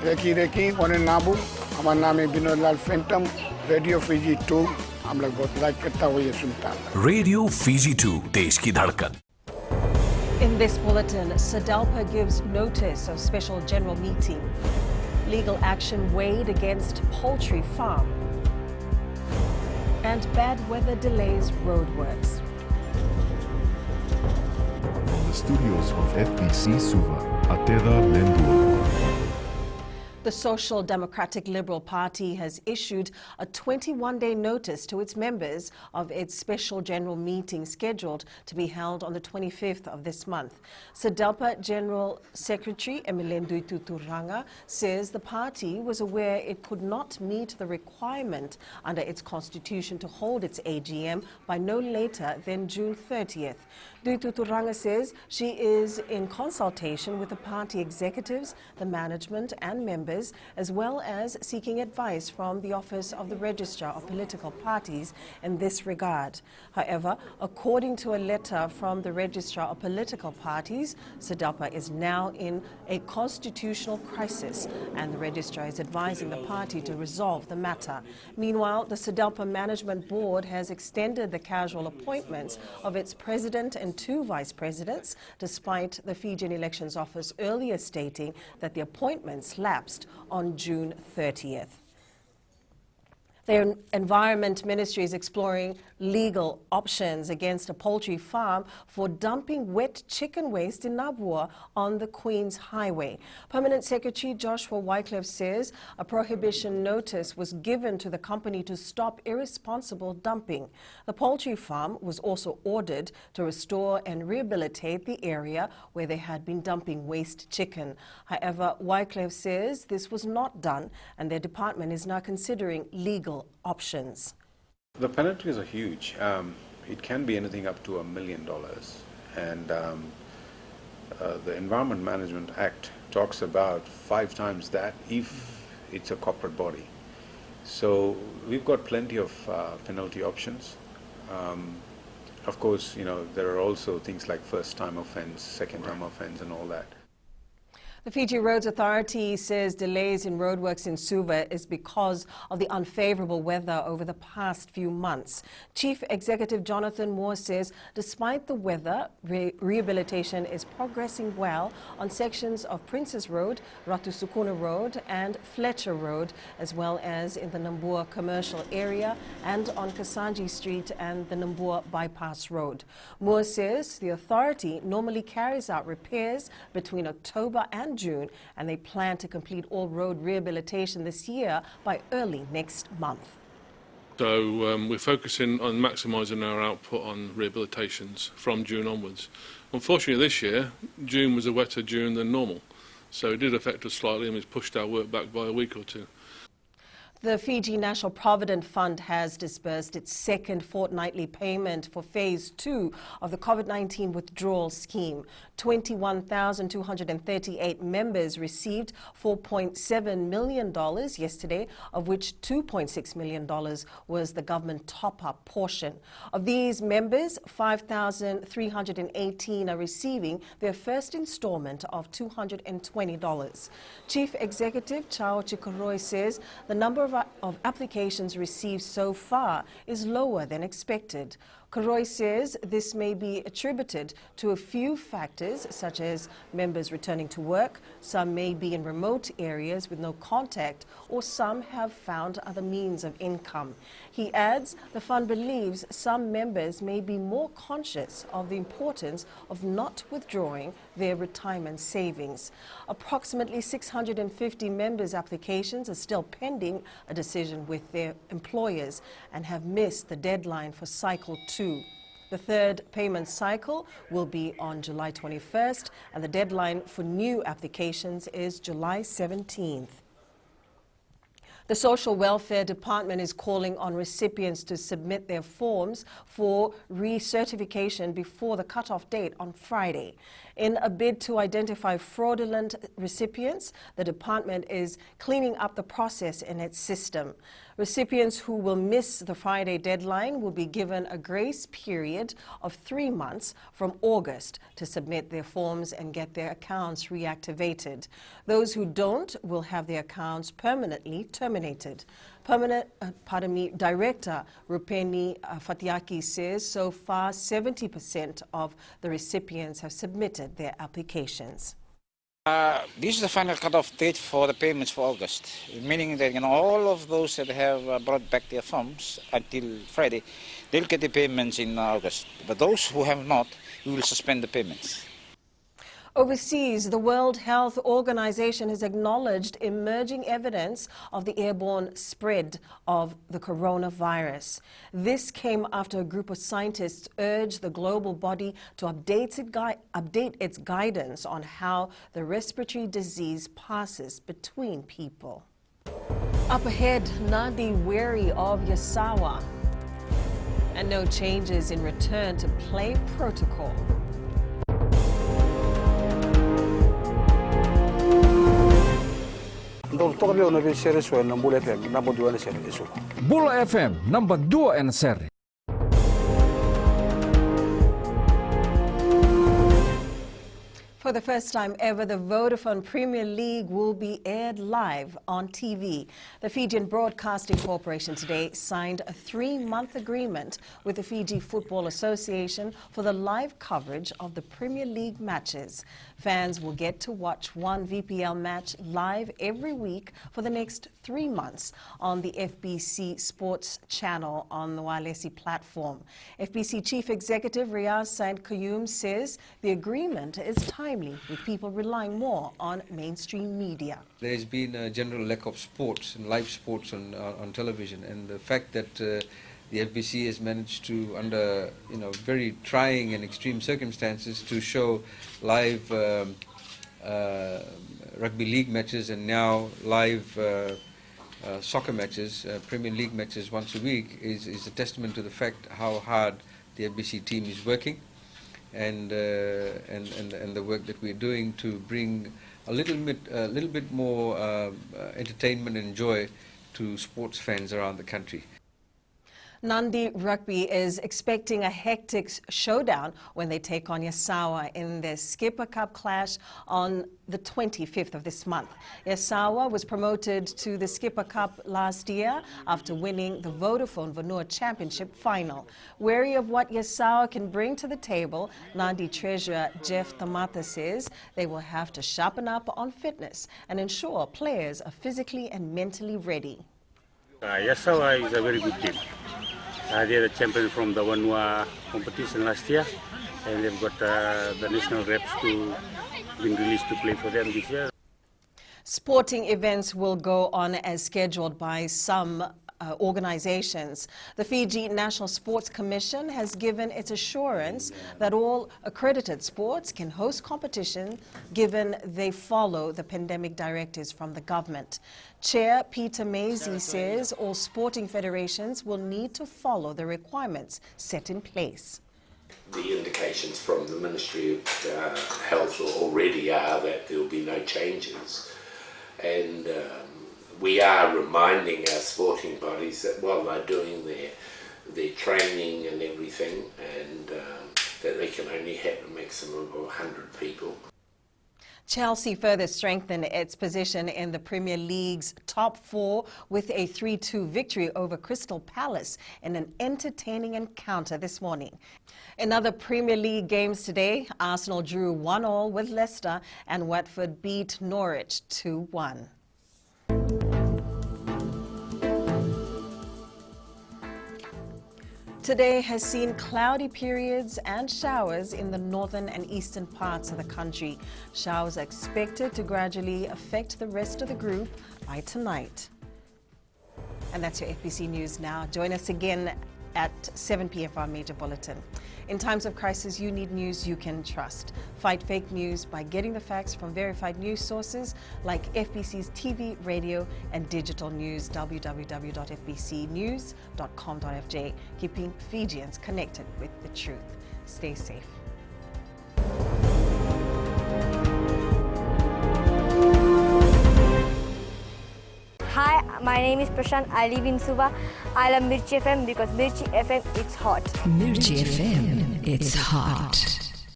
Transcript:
Recce one नाबू हमारा नाम है विनोद लाल फैंटम रेडियो फीजी 2 हम लोग बहुत लाइक करता हुआ ये सुनता है रेडियो फीजी 2 देश की धड़कन. In this bulletin, SODELPA gives notice of special general meeting. Legal action weighed against poultry farm. And bad weather delays roadworks. From the studios of FBC Suva, Ateda Lendua. The Social Democratic Liberal Party has issued a 21-day notice to its members of its special general meeting scheduled to be held on the 25th of this month. SODELPA General Secretary Emilendu Tuturanga says the party was aware it could not meet the requirement under its constitution to hold its AGM by no later than June 30th. Tuturanga says she is in consultation with the party executives, the management and members, as well as seeking advice from the Office of the Registrar of Political Parties in this regard. However, according to a letter from the Registrar of Political Parties, SODELPA is now in a constitutional crisis and the Registrar is advising the party to resolve the matter. Meanwhile, the SODELPA Management Board has extended the casual appointments of its president and 2 vice presidents, despite the Fijian Elections Office earlier stating that the appointments lapsed on June 30th. The Environment Ministry is exploring legal options against a poultry farm for dumping wet chicken waste in Nabua on the Queen's Highway. Permanent Secretary Joshua Wycliffe says a prohibition notice was given to the company to stop irresponsible dumping. The poultry farm was also ordered to restore and rehabilitate the area where they had been dumping waste chicken. However, Wycliffe says this was not done and their department is now considering legal options. The penalties are huge. It can be anything up to $1 million. And the Environment Management Act talks about 5 times that if it's a corporate body. So we've got plenty of penalty options. Of course, you know, there are also things like first-time offense, second-time offense and all that. The Fiji Roads Authority says delays in roadworks in Suva is because of the unfavorable weather over the past few months. Chief Executive Jonathan Moore says despite the weather, rehabilitation is progressing well on sections of Princess Road, Ratu Sukuna Road and Fletcher Road, as well as in the Nambua commercial area and on Kasanji Street and the Nambua Bypass Road. Moore says the authority normally carries out repairs between October and June, and they plan to complete all road rehabilitation this year by early next month. So we're focusing on maximising our output on rehabilitations from June onwards. Unfortunately this year, June was a wetter June than normal, so it did affect us slightly and it's pushed our work back by a week or 2. The Fiji National Provident Fund has disbursed its second fortnightly payment for Phase 2 of the COVID-19 withdrawal scheme. 21,238 members received $4.7 million yesterday, of which $2.6 million was the government top-up portion. Of these members, 5,318 are receiving their first installment of $220. Chief Executive Chao Chikoroi says the number of applications received so far is lower than expected. Koroi says this may be attributed to a few factors, such as members returning to work, some may be in remote areas with no contact, or some have found other means of income. He adds the fund believes some members may be more conscious of the importance of not withdrawing their retirement savings. Approximately 650 members' applications are still pending a decision with their employers and have missed the deadline for Cycle 2. The third payment cycle will be on July 21st, and the deadline for new applications is July 17th. The Social Welfare Department is calling on recipients to submit their forms for recertification before the cutoff date on Friday. In a bid to identify fraudulent recipients, the department is cleaning up the process in its system. Recipients who will miss the Friday deadline will be given a grace period of 3 months from August to submit their forms and get their accounts reactivated. Those who don't will have their accounts permanently terminated. Director Rupeni Fatiaki says so far 70% of the recipients have submitted their applications. This is the final cutoff date for the payments for August, meaning that all of those that have brought back their forms until Friday, they'll get the payments in August. But those who have not, we will suspend the payments. Overseas, the World Health Organization has acknowledged emerging evidence of the airborne spread of the coronavirus. This came after a group of scientists urged the global body to update its guidance on how the respiratory disease passes between people. Up ahead, Nadi wary of Yasawa. And no changes in return to play protocol. Bull FM number 2 en seri. For the first time ever, the Vodafone Premier League will be aired live on TV. The Fijian Broadcasting Corporation today signed a 3-month agreement with the Fiji Football Association for the live coverage of the Premier League matches. Fans will get to watch one VPL match live every week for the next 3 months on the FBC Sports channel on the WYCLIFFE platform. FBC Chief Executive Riaz Saint Kayum says the agreement is timely, with people relying more on mainstream media. There's been a general lack of sports and live sports on television, and the fact that the FBC has managed to, under very trying and extreme circumstances, to show live rugby league matches and now live soccer matches, Premier League matches once a week is a testament to the fact how hard the FBC team is working. And the work that we're doing to bring a little bit more entertainment and joy to sports fans around the country. Nandi Rugby is expecting a hectic showdown when they take on Yasawa in their Skipper Cup clash on the 25th of this month. Yasawa was promoted to the Skipper Cup last year after winning the Vodafone Vanua Championship final. Wary of what Yasawa can bring to the table, Nandi treasurer Jeff Tamata says they will have to sharpen up on fitness and ensure players are physically and mentally ready. Yasawa is a very good team. They are the champion from the Vanua competition last year, and they've got the national reps to been released to play for them this year. Sporting events will go on as scheduled by some organizations. The Fiji National Sports Commission has given its assurance that all accredited sports can host competition given they follow the pandemic directives from the government. Chair Peter Maisie says all sporting federations will need to follow the requirements set in place. The indications from the Ministry of Health already are that there will be no changes, and we are reminding our sporting bodies that while they're doing their training and everything, and that they can only have a maximum of 100 people. Chelsea further strengthened its position in the Premier League's top 4 with a 3-2 victory over Crystal Palace in an entertaining encounter this morning. In other Premier League games today, Arsenal drew 1-1 with Leicester and Watford beat Norwich 2-1. Today has seen cloudy periods and showers in the northern and eastern parts of the country. Showers are expected to gradually affect the rest of the group by tonight. And that's your FBC News now. Join us again at 7 p.m. for our major bulletin. In times of crisis, you need news you can trust. Fight fake news by getting the facts from verified news sources like FBC's TV, radio, and digital news, www.fbcnews.com.fj, keeping Fijians connected with the truth. Stay safe. Hi, my name is Prashant. I live in Suva. I love Mirchi FM because Mirchi FM, it's hot. Mirchi FM, it's hot.